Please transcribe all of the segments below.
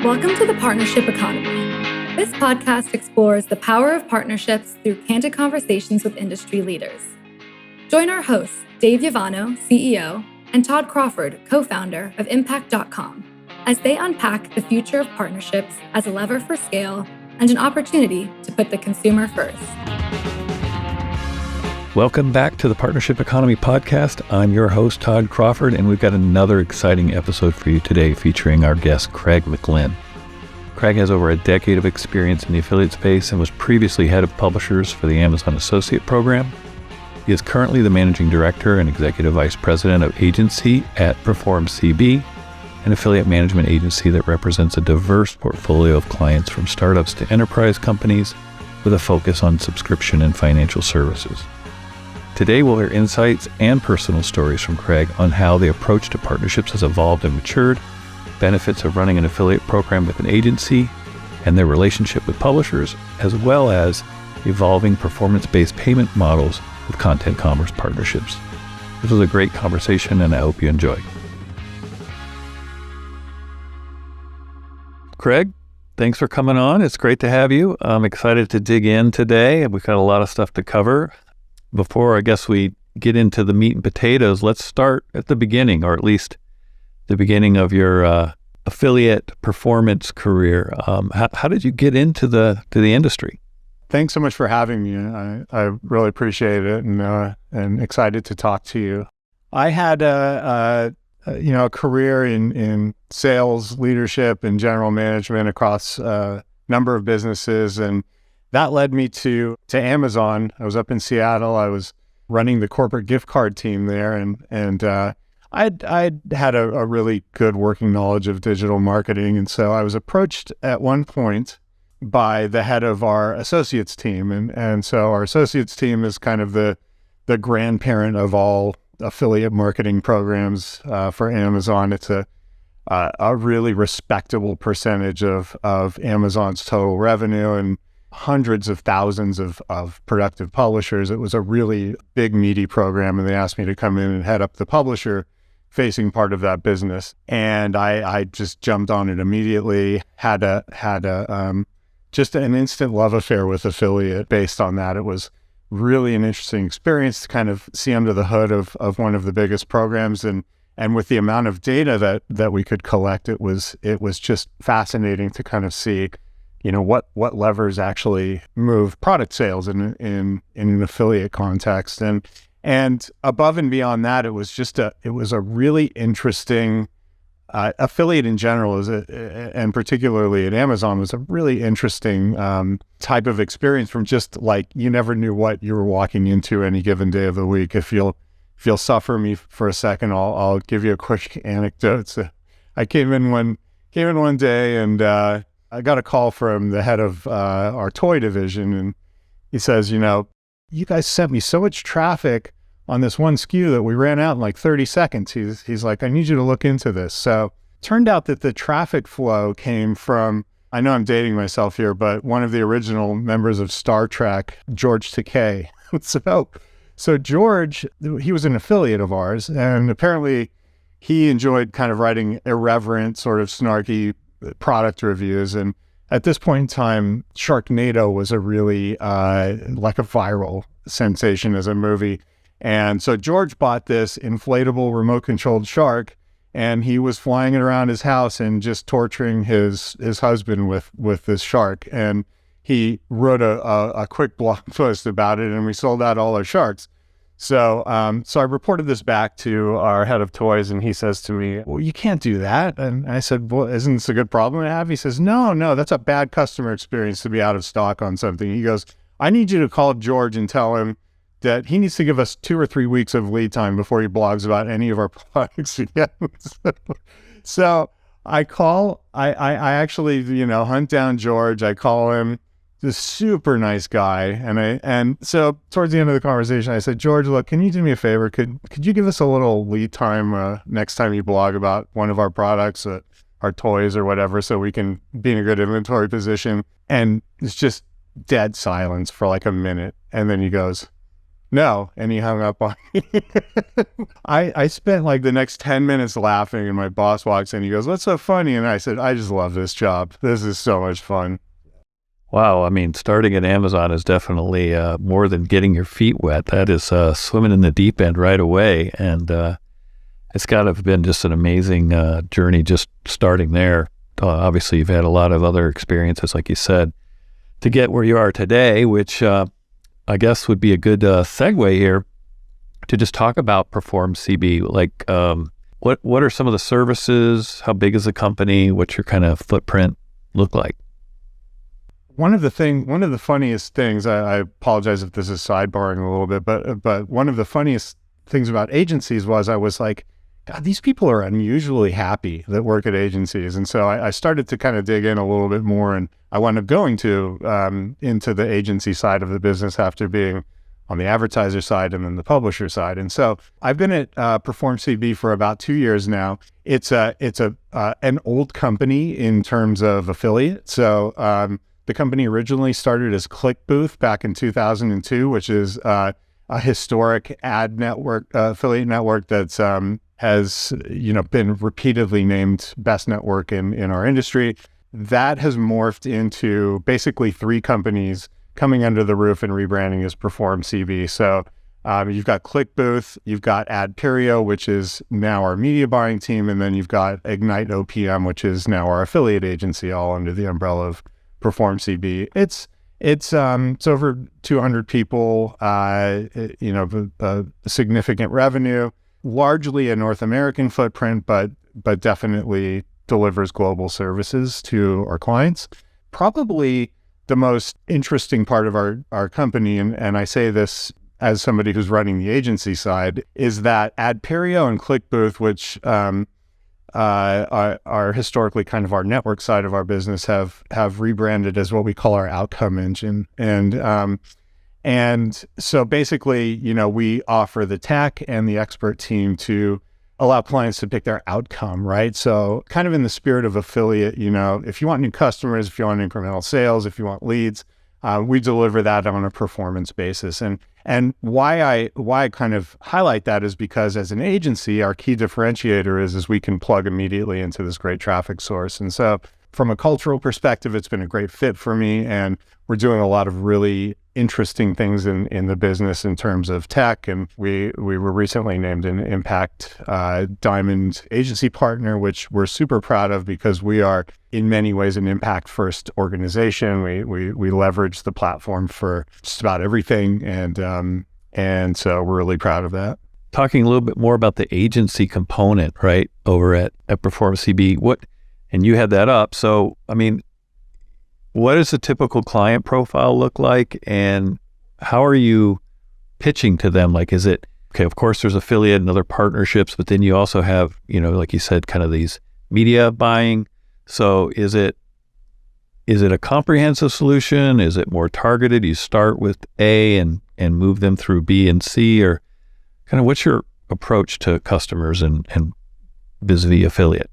Welcome to the Partnership Economy. This podcast explores the power of partnerships through candid conversations with industry leaders. Join our hosts, Dave Yovanno, CEO, and Todd Crawford, co-founder of unpack.com, as they unpack the future of partnerships as a lever for scale and an opportunity to put the consumer first. Welcome back to the Partnership Economy podcast. I'm your host, Todd Crawford, and we've got another exciting episode for you today featuring our guest, Craig McLinn. Craig has over a decade of experience in the affiliate space and was previously head of publishers for the Amazon Associate Program. He is currently the managing director and executive vice president of agency at Perform CB, an affiliate management agency that represents a diverse portfolio of clients from startups to enterprise companies with a focus on subscription and financial services. Today, we'll hear insights and personal stories from Craig on how the approach to partnerships has evolved and matured, benefits of running an affiliate program with an agency, and their relationship with publishers, as well as evolving performance-based payment models with content commerce partnerships. This was a great conversation, and I hope you enjoy. Craig, thanks for coming on. It's great to have you. I'm excited to dig in today. We've got a lot of stuff to cover. Before I guess we get into the meat and potatoes, let's start at the beginning, or at least the beginning of your affiliate performance career. How did you get into the industry? Thanks so much for having me. I really appreciate it, and excited to talk to you. I had a career in sales, leadership, and general management across a number of businesses, and that led me to Amazon. I was up in Seattle. I was running the corporate gift card team there, and I'd had a really good working knowledge of digital marketing. And so I was approached at one point by the head of our associates team. And so our associates team is kind of the grandparent of all affiliate marketing programs for Amazon. It's a really respectable percentage of Amazon's total revenue and hundreds of thousands of productive publishers. It was a really big, meaty program, and they asked me to come in and head up the publisher-facing part of that business. And I just jumped on it immediately. Had just an instant love affair with affiliate based on that. It was really an interesting experience to kind of see under the hood of one of the biggest programs, and with the amount of data that we could collect, it was just fascinating to kind of see what levers actually move product sales in an affiliate context. And above and beyond that, it was a really interesting affiliate in general, and particularly at Amazon, was a really interesting type of experience from just like, you never knew what you were walking into any given day of the week. If you'll suffer me for a second, I'll give you a quick anecdote. So I came in one day, and I got a call from the head of our toy division, and he says, you guys sent me so much traffic on this one SKU that we ran out in like 30 seconds. He's like, I need you to look into this. So turned out that the traffic flow came from, I know I'm dating myself here, but one of the original members of Star Trek, George Takei. So George, he was an affiliate of ours, and apparently he enjoyed kind of writing irreverent, sort of snarky product reviews. And at this point in time, Sharknado was a really like a viral sensation as a movie. And so George bought this inflatable remote controlled shark, and he was flying it around his house and just torturing his husband with this shark. And he wrote a quick blog post about it, and we sold out all our sharks. So I reported this back to our head of toys, and he says to me, well, you can't do that. And I said, well, isn't this a good problem to have? He says, no, that's a bad customer experience to be out of stock on something. He goes, I need you to call George and tell him that he needs to give us 2 or 3 weeks of lead time before he blogs about any of our products again. So I actually, hunt down George. I call him. This super nice guy. And so towards the end of the conversation, I said, George, look, can you do me a favor? Could you give us a little lead time next time you blog about one of our products, our toys or whatever, so we can be in a good inventory position? And it's just dead silence for like a minute. And then he goes, no. And he hung up on me. I spent like the next 10 minutes laughing, and my boss walks in. He goes, "What's so funny?" And I said, "I just love this job. This is so much fun." Wow. I mean, starting at Amazon is definitely more than getting your feet wet. That is swimming in the deep end right away. And it's got to have been just an amazing journey just starting there. Obviously, you've had a lot of other experiences, like you said, to get where you are today, which I guess would be a good segue here to just talk about Perform CB. Like, what are some of the services? How big is the company? What's your kind of footprint look like? One of the funniest things, I apologize if this is sidebarring a little bit, but one of the funniest things about agencies was I was like, God, these people are unusually happy that work at agencies. And so I started to kind of dig in a little bit more, and I wound up going into the agency side of the business after being on the advertiser side and then the publisher side. And so I've been at Perform CB for about 2 years now. It's an old company in terms of affiliate. So the company originally started as ClickBooth back in 2002, which is a historic ad network, affiliate network that's has been repeatedly named best network in our industry. That has morphed into basically 3 companies coming under the roof and rebranding as Perform CB. So you've got ClickBooth, you've got Adperio, which is now our media buying team, and then you've got Ignite OPM, which is now our affiliate agency, all under the umbrella of Perform CB. It's over 200 people, significant revenue, largely a North American footprint, but definitely delivers global services to our clients. Probably the most interesting part of our company, and I say this as somebody who's running the agency side, is that Adperio and ClickBooth, which are historically kind of our network side of our business, have rebranded as what we call our outcome engine. And so basically, we offer the tech and the expert team to allow clients to pick their outcome, right? So kind of in the spirit of affiliate, if you want new customers, if you want incremental sales, if you want leads, we deliver that on a performance basis. And why I kind of highlight that is because as an agency, our key differentiator is we can plug immediately into this great traffic source. And so from a cultural perspective, it's been a great fit for me. And we're doing a lot of really interesting things in the business in terms of tech. And we were recently named an Impact Diamond agency partner, which we're super proud of because we are in many ways an impact first organization. We leverage the platform for just about everything. And so we're really proud of that. Talking a little bit more about the agency component, right, over at Perform CB, and you had that up. So, I mean, what does a typical client profile look like, and how are you pitching to them? Like, is it, okay, of course there's affiliate and other partnerships, but then you also have, like you said, kind of these media buying. So is it a comprehensive solution? Is it more targeted? You start with A and move them through B and C, or kind of what's your approach to customers and vis-a-vis affiliate?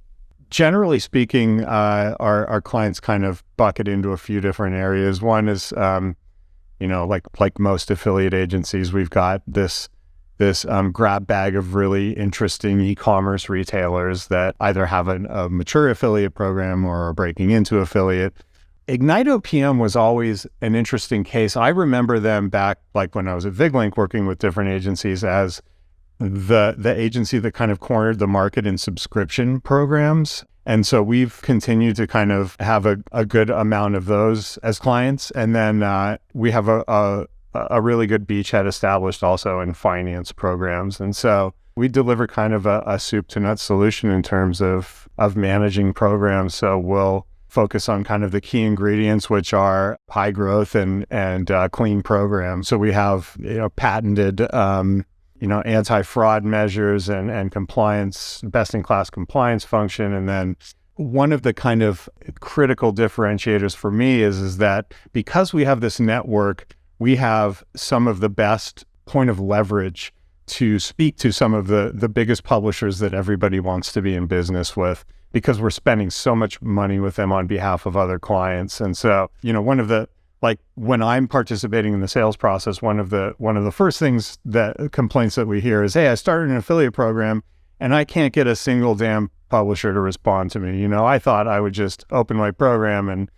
Generally speaking, our clients kind of bucket into a few different areas. One is, like most affiliate agencies, we've got this grab bag of really interesting e-commerce retailers that either have a mature affiliate program or are breaking into affiliate. Ignite OPM was always an interesting case. I remember them back, like when I was at VigLink working with different agencies, as the agency that kind of cornered the market in subscription programs. And so we've continued to kind of have a good amount of those as clients. And then we have a really good beachhead established also in finance programs. And so we deliver kind of a soup to nuts solution in terms of managing programs. So we'll focus on kind of the key ingredients, which are high growth and clean programs. So we have patented anti-fraud measures and compliance, best-in-class compliance function. And then one of the kind of critical differentiators for me is that because we have this network, we have some of the best point of leverage to speak to some of the biggest publishers that everybody wants to be in business with, because we're spending so much money with them on behalf of other clients. And so, one of the like when I'm participating in the sales process, one of the first complaints that we hear is, hey, I started an affiliate program and I can't get a single damn publisher to respond to me. I thought I would just open my program and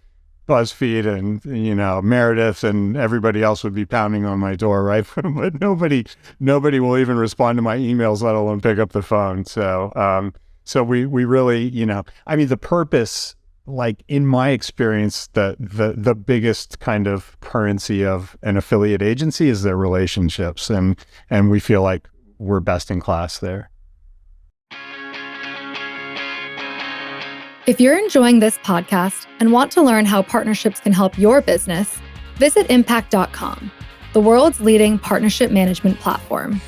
BuzzFeed and, Meredith and everybody else would be pounding on my door, right? But nobody will even respond to my emails, let alone pick up the phone. So we really, the purpose, like in my experience, the biggest kind of currency of an affiliate agency is their relationships. And we feel like we're best in class there. If you're enjoying this podcast and want to learn how partnerships can help your business, visit unpack.com, the world's leading partnership management platform.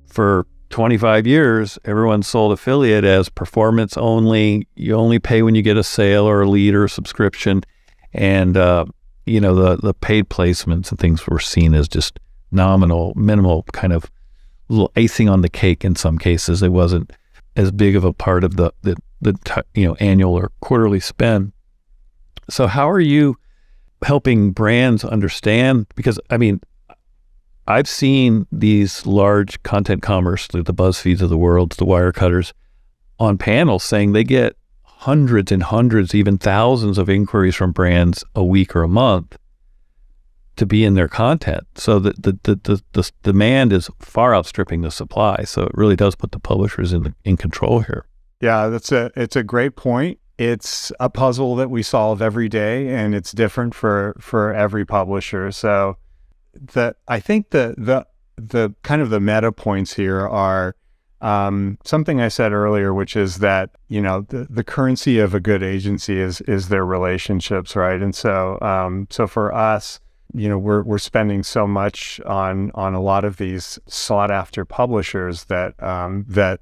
For 25 years, everyone sold affiliate as performance only. You only pay when you get a sale or a lead or a subscription. And, the paid placements and things were seen as just nominal, minimal, kind of little icing on the cake in some cases. It wasn't as big of a part of the annual or quarterly spend. So how are you helping brands understand? Because I've seen these large content commerce, like the BuzzFeeds of the world, the Wirecutter's, on panels saying they get hundreds and hundreds, even thousands of inquiries from brands a week or a month to be in their content. So the demand is far outstripping the supply. So it really does put the publishers in control here. Yeah, it's a great point. It's a puzzle that we solve every day, and it's different for every publisher. So I think the kind of the meta points here are something I said earlier, which is that the currency of a good agency is their relationships, right? And so for us, we're spending so much on a lot of these sought after publishers that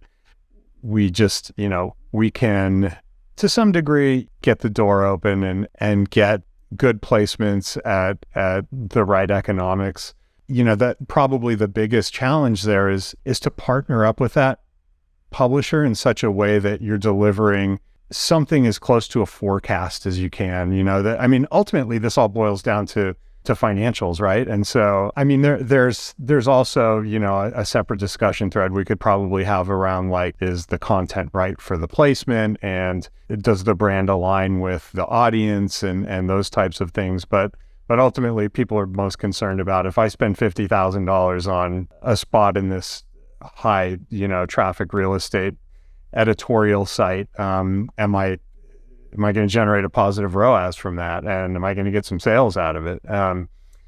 we just we can to some degree get the door open and get good placements at the right economics. That probably the biggest challenge there is to partner up with that publisher in such a way that you're delivering something as close to a forecast as you can. Ultimately this all boils down to financials, right? And so, there's also, a separate discussion thread we could probably have around, like, is the content right for the placement, and does the brand align with the audience and those types of things. But ultimately, people are most concerned about, if I spend $50,000 on a spot in this high, traffic real estate editorial site, am I going to generate a positive ROAS from that? And am I going to get some sales out of it?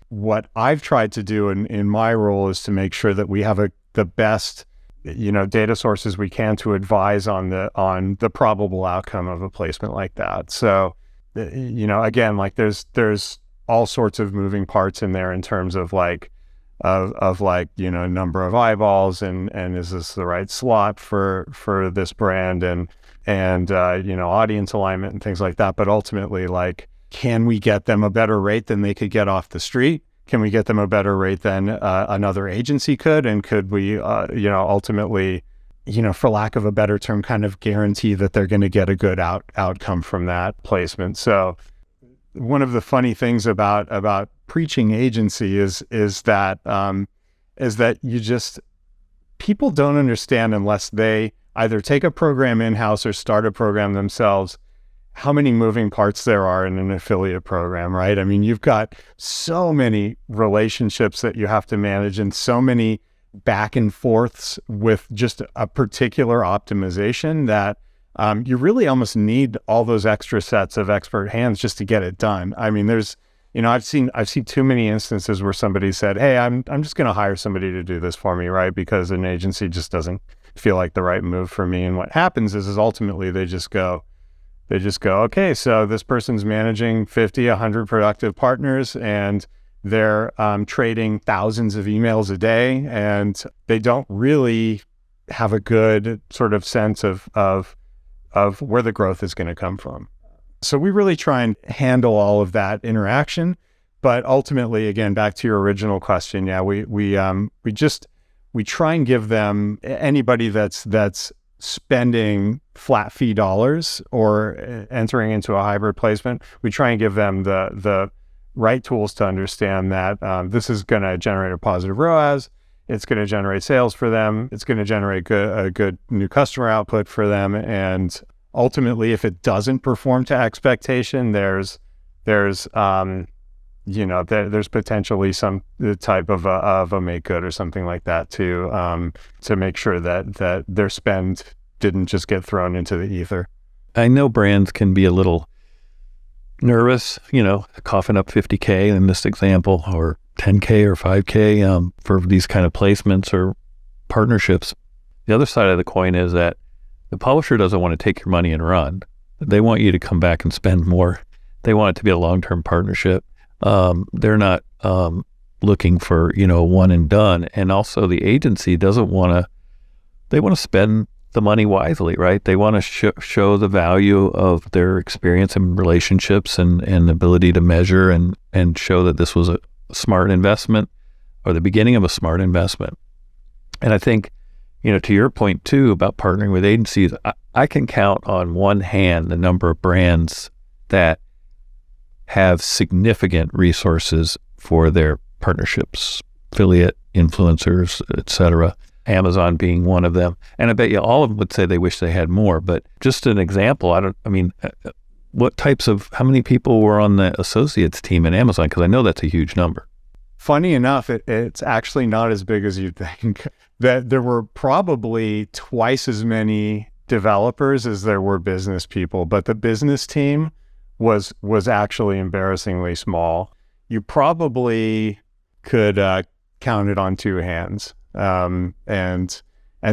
What I've tried to do in my role is to make sure that we have the best, data sources we can to advise on the probable outcome of a placement like that. So, again, like there's all sorts of moving parts in there in terms of number of eyeballs and is this the right slot for this brand and audience alignment and things like that. But ultimately, like, can we get them a better rate than they could get off the street? Can we get them a better rate than another agency could? And could we, ultimately, for lack of a better term, kind of guarantee that they're going to get a good outcome from that placement? So one of the funny things about preaching agency is that people don't understand, unless they either take a program in-house or start a program themselves, how many moving parts there are in an affiliate program, right? You've got so many relationships that you have to manage and so many back and forths with just a particular optimization that you really almost need all those extra sets of expert hands just to get it done. There's, I've seen too many instances where somebody said, hey, I'm just going to hire somebody to do this for me, right? Because an agency just doesn't feel like the right move for me. And what happens is ultimately they just go, okay, so this person's managing 50, 100 productive partners, and they're trading thousands of emails a day, and they don't really have a good sort of sense of where the growth is going to come from. So we really try and handle all of that interaction. But ultimately, again, back to your original question, yeah, we try and give them, anybody that's spending flat fee dollars or entering into a hybrid placement, we try and give them the right tools to understand that this is going to generate a positive ROAS. It's going to generate sales for them. It's going to generate a good new customer output for them. And ultimately, if it doesn't perform to expectation, there's potentially some type of a make good or something like that to make sure that their spend didn't just get thrown into the ether. I know brands can be a little nervous, coughing up $50K in this example, or $10K or $5K for these kind of placements or partnerships. The other side of the coin is that the publisher doesn't want to take your money and run. They want you to come back and spend more. They want it to be a long-term partnership. They're not looking for, one and done. And also the agency doesn't want to, they want to spend the money wisely, right? They want to show the value of their experience and relationships and ability to measure and show that this was a smart investment or the beginning of a smart investment. And I think, to your point too about partnering with agencies, I can count on one hand the number of brands that have significant resources for their partnerships, affiliate, influencers, etc. Amazon being one of them. And I bet you all of them would say they wish they had more. But just an example, how many people were on the associates team at Amazon? Because I know that's a huge number. Funny enough, it's actually not as big as you'd think. That there were probably twice as many developers as there were business people, but the business team was actually embarrassingly small. You probably could count it on two hands. And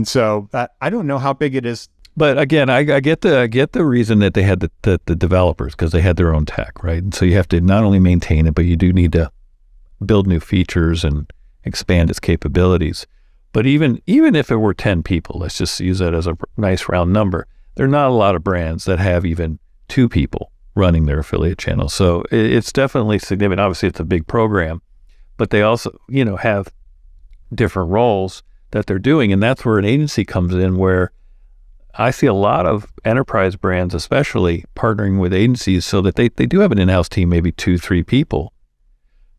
so I don't know how big it is. But again, I get the reason that they had the developers, because they had their own tech, right? And so you have to not only maintain it, but you do need to build new features and expand its capabilities. But even if it were 10 people, let's just use that as a nice round number, there are not a lot of brands that have even 2 people running their affiliate channel. So it's definitely significant. Obviously, it's a big program, but they also, have different roles that they're doing. And that's where an agency comes in, where I see a lot of enterprise brands, especially partnering with agencies so that they do have an in-house team, maybe 2-3 people,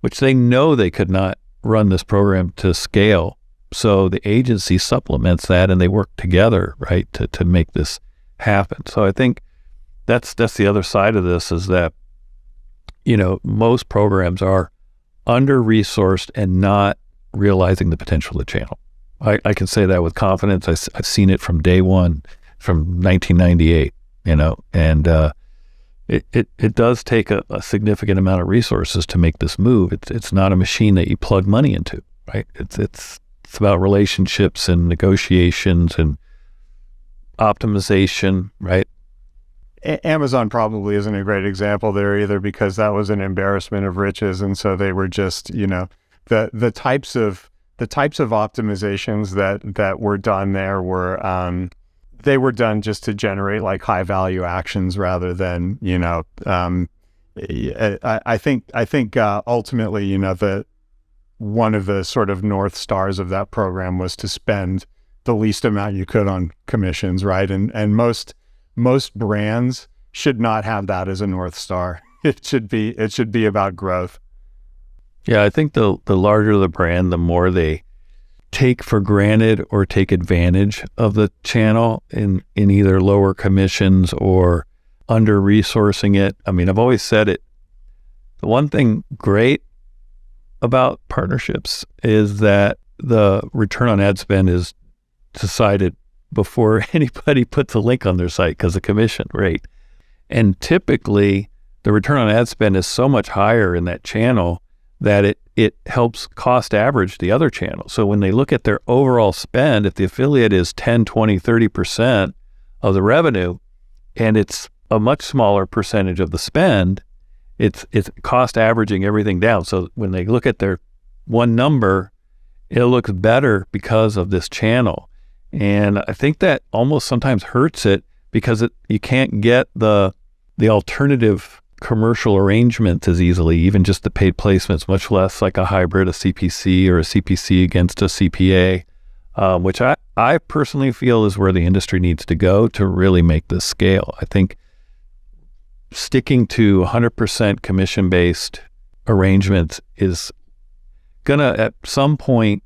which they know they could not run this program to scale. So the agency supplements that and they work together, right, to make this happen. So I think that's the other side of this, is that, most programs are under-resourced and not realizing the potential of the channel. I can say that with confidence. I've seen it from day one, from 1998, and it does take a significant amount of resources to make this move. It's not a machine that you plug money into, right? It's about relationships and negotiations and optimization, right? Amazon probably isn't a great example there either, because that was an embarrassment of riches, and so they were just, the types of optimizations that were done there were they were done just to generate like high value actions rather than I think ultimately the one of the sort of north stars of that program was to spend the least amount you could on commissions, right? And most brands should not have that as a north star. It should be about growth. Yeah, I think the larger the brand, the more they take for granted or take advantage of the channel in either lower commissions or under-resourcing it. I mean, I've always said it. The one thing great about partnerships is that the return on ad spend is decided before anybody puts a link on their site because of commission rate. And typically, the return on ad spend is so much higher in that channel that it helps cost average the other channel. So when they look at their overall spend, if the affiliate is 10, 20, 30% of the revenue, and it's a much smaller percentage of the spend, it's cost averaging everything down. So when they look at their one number, it looks better because of this channel. And I think that almost sometimes hurts it because you can't get the alternative commercial arrangements as easily, even just the paid placements, much less like a hybrid, a CPC or a CPC against a CPA, which I personally feel is where the industry needs to go to really make this scale. I think sticking to 100% commission-based arrangements is going to, at some point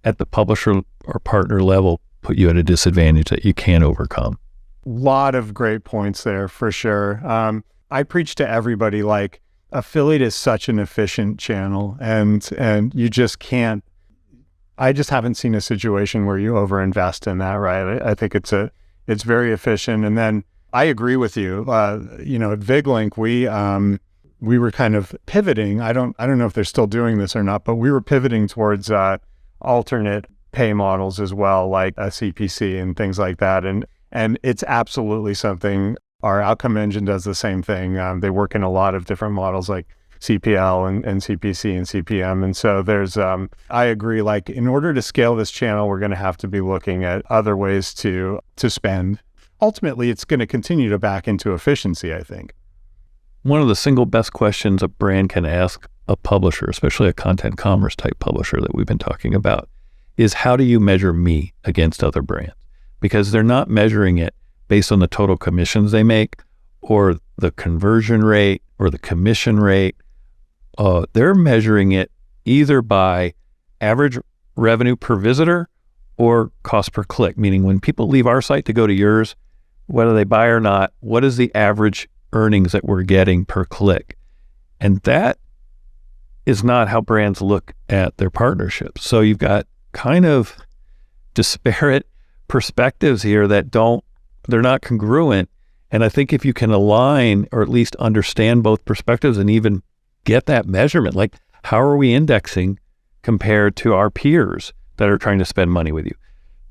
at the publisher or partner level, put you at a disadvantage that you can't overcome. Lot of great points there for sure. I preach to everybody, like, affiliate is such an efficient channel, and you just can't. I just haven't seen a situation where you overinvest in that, right? I think it's very efficient. And then I agree with you. At VigLink, we were kind of pivoting. I don't know if they're still doing this or not, but we were pivoting towards alternate pay models as well, like a CPC and things like that. And it's absolutely something. Our outcome engine does the same thing. They work in a lot of different models like CPL and CPC and CPM. And so there's, I agree, like, in order to scale this channel, we're going to have to be looking at other ways to spend. Ultimately, it's going to continue to back into efficiency, I think. One of the single best questions a brand can ask a publisher, especially a content commerce type publisher that we've been talking about, is how do you measure me against other brands? Because they're not measuring it based on the total commissions they make or the conversion rate or the commission rate. They're measuring it either by average revenue per visitor or cost per click, meaning when people leave our site to go to yours, whether they buy or not, what is the average earnings that we're getting per click? And that is not how brands look at their partnerships. So you've got kind of disparate perspectives here that they're not congruent. And I think if you can align or at least understand both perspectives and even get that measurement, like how are we indexing compared to our peers that are trying to spend money with you?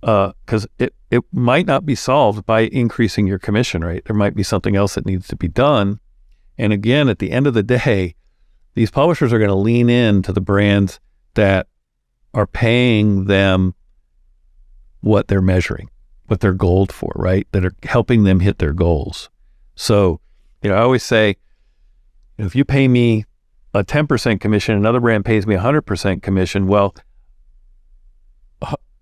Because it might not be solved by increasing your commission rate. There might be something else that needs to be done. And again, at the end of the day, these publishers are going to lean into the brands that are paying them what they're measuring, what they're goaled for, right? That are helping them hit their goals. So, I always say, if you pay me a 10% commission, another brand pays me 100% commission, well,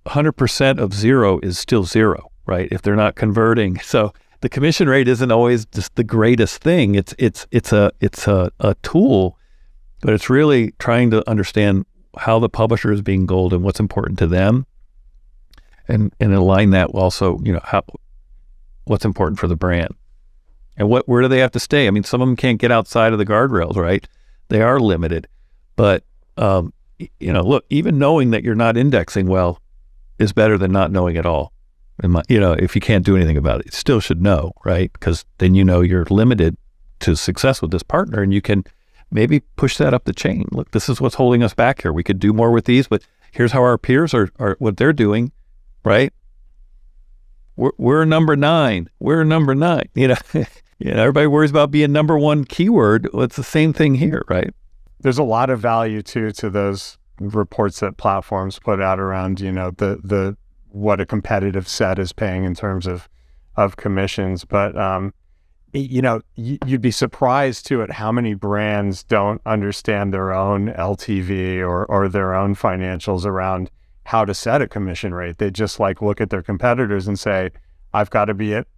100% of zero is still zero, right? If they're not converting. So the commission rate isn't always just the greatest thing. It's a tool, but it's really trying to understand how the publisher is being goaled and what's important to them, and align that also, what's important for the brand and where do they have to stay? I mean, some of them can't get outside of the guardrails, right? They are limited, but look, even knowing that you're not indexing well is better than not knowing at all. If you can't do anything about it, you still should know, right? Because then you're limited to success with this partner, and you can maybe push that up the chain. Look, this is what's holding us back here. We could do more with these, but here's how our peers are what they're doing, right? We're number 9. We're number 9. Everybody worries about being number 1 keyword. Well, it's the same thing here, right? There's a lot of value too to those reports that platforms put out around, the what a competitive set is paying in terms of commissions. But you'd be surprised too at how many brands don't understand their own LTV or their own financials around how to set a commission rate. They just look at their competitors and say, I've got to be at,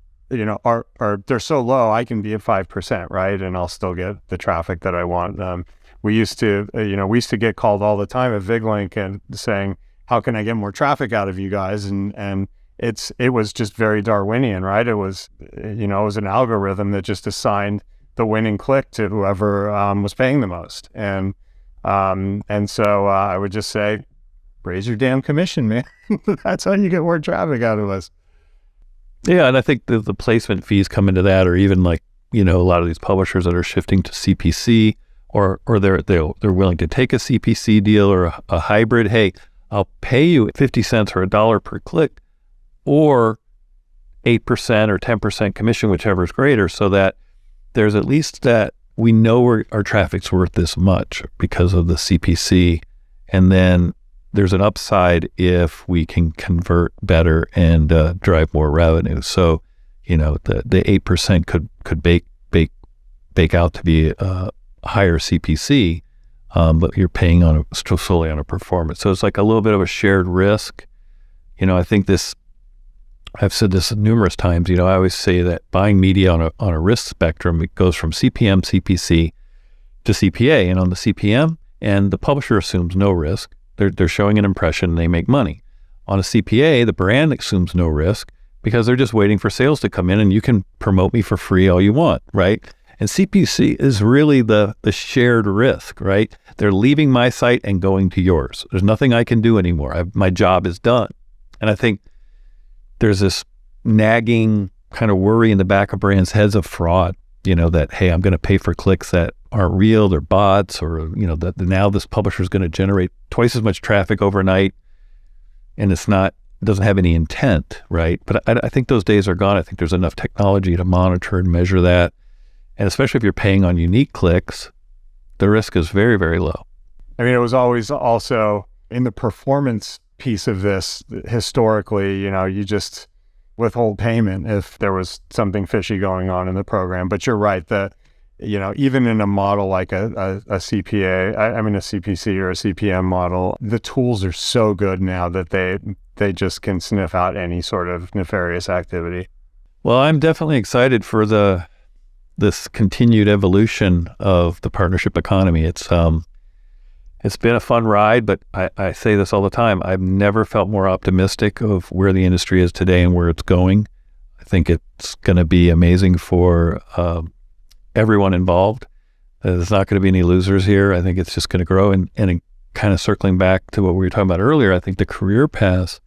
or they're so low, I can be at 5%, right? And I'll still get the traffic that I want. We used to get called all the time at VigLink and saying, how can I get more traffic out of you guys? And it was just very Darwinian, right? It was an algorithm that just assigned the winning click to whoever was paying the most. And so I would just say, raise your damn commission, man. That's how you get more traffic out of us. Yeah, and I think the placement fees come into that, or even a lot of these publishers that are shifting to CPC, or they're willing to take a CPC deal or a hybrid. Hey, I'll pay you 50 cents or $1 per click, or 8% or 10% commission, whichever is greater, so that there's at least that we know our traffic's worth this much because of the CPC, and then there's an upside if we can convert better and drive more revenue. So, the 8% could bake out to be a higher CPC, but you're paying solely on a performance. So it's like a little bit of a shared risk, I think I've said this numerous times, I always say that buying media on a risk spectrum, it goes from CPM, CPC to CPA. And on the CPM, and the publisher assumes no risk. They're showing an impression and they make money. On a CPA, the brand assumes no risk because they're just waiting for sales to come in and you can promote me for free all you want, right? And CPC is really the shared risk, right? They're leaving my site and going to yours. There's nothing I can do anymore. My job is done. And I think there's this nagging kind of worry in the back of brands' heads of fraud, that, hey, I'm going to pay for clicks that aren't real, they're bots, or, that now this publisher is going to generate twice as much traffic overnight and doesn't have any intent, right? But I think those days are gone. I think there's enough technology to monitor and measure that. And especially if you're paying on unique clicks, the risk is very, very low. I mean, it was always also in the performance piece of this, historically, you just withhold payment if there was something fishy going on in the program. But you're right that, even in a model like a CPA, a CPC or a CPM model, the tools are so good now that they just can sniff out any sort of nefarious activity. Well, I'm definitely excited for this continued evolution of the partnership economy. It's been a fun ride, but I say this all the time. I've never felt more optimistic of where the industry is today and where it's going. I think it's going to be amazing for everyone involved. There's not going to be any losers here. I think it's just going to grow. And kind of circling back to what we were talking about earlier, I think the career paths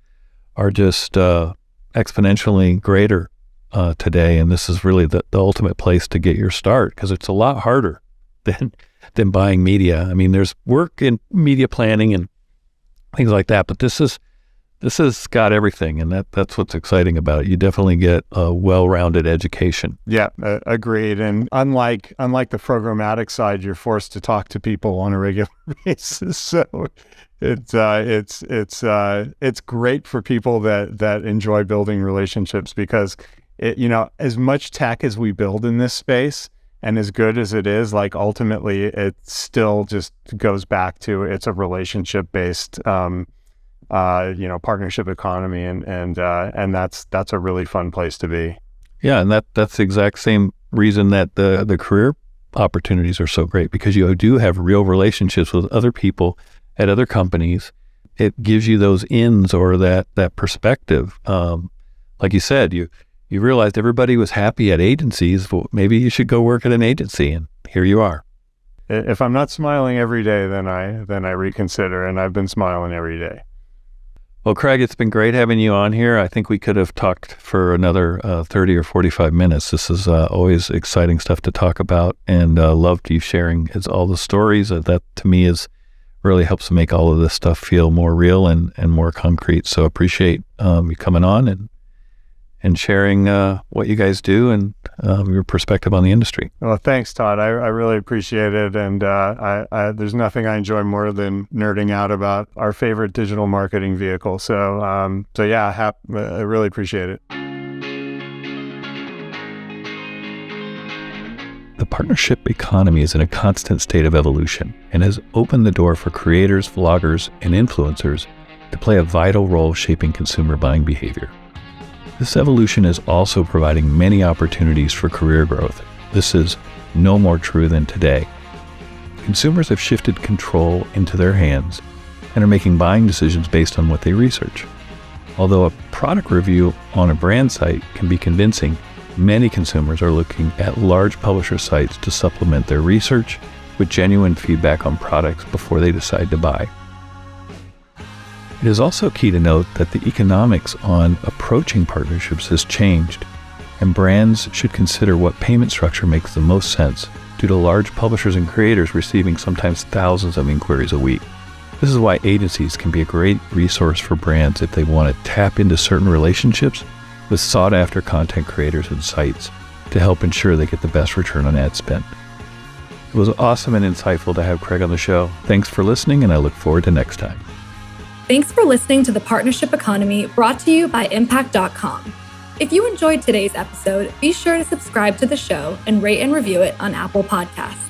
are just exponentially greater today. And this is really the ultimate place to get your start, because it's a lot harder than buying media. I mean, there's work in media planning and things like that, but this has got everything, and that's what's exciting about it. You definitely get a well-rounded education. Yeah, agreed. And unlike the programmatic side, you're forced to talk to people on a regular basis. So it's great for people that enjoy building relationships, because as much tech as we build in this space, and as good as it is, like ultimately, it still just goes back to it's a relationship-based, partnership economy, and that's a really fun place to be. Yeah, and that's the exact same reason that the career opportunities are so great, because you do have real relationships with other people at other companies. It gives you those ins or that perspective. Like you said, you realized everybody was happy at agencies. Well, maybe you should go work at an agency, and here you are. If I'm not smiling every day, then I reconsider, and I've been smiling every day. Well, Craig, it's been great having you on here. I think we could have talked for another 30 or 45 minutes. This is always exciting stuff to talk about, and loved you sharing all the stories. That to me really helps make all of this stuff feel more real and more concrete. So appreciate you coming on and sharing what you guys do and your perspective on the industry. Well, thanks, Todd. I really appreciate it. And I there's nothing I enjoy more than nerding out about our favorite digital marketing vehicle. So yeah, I really appreciate it. The partnership economy is in a constant state of evolution and has opened the door for creators, vloggers, and influencers to play a vital role shaping consumer buying behavior. This evolution is also providing many opportunities for career growth. This is no more true than today. Consumers have shifted control into their hands and are making buying decisions based on what they research. Although a product review on a brand site can be convincing, many consumers are looking at large publisher sites to supplement their research with genuine feedback on products before they decide to buy. It is also key to note that the economics on approaching partnerships has changed, and brands should consider what payment structure makes the most sense due to large publishers and creators receiving sometimes thousands of inquiries a week. This is why agencies can be a great resource for brands if they want to tap into certain relationships with sought-after content creators and sites to help ensure they get the best return on ad spend. It was awesome and insightful to have Craig on the show. Thanks for listening, and I look forward to next time. Thanks for listening to The Partnership Economy, brought to you by unpack.com. If you enjoyed today's episode, be sure to subscribe to the show and rate and review it on Apple Podcasts.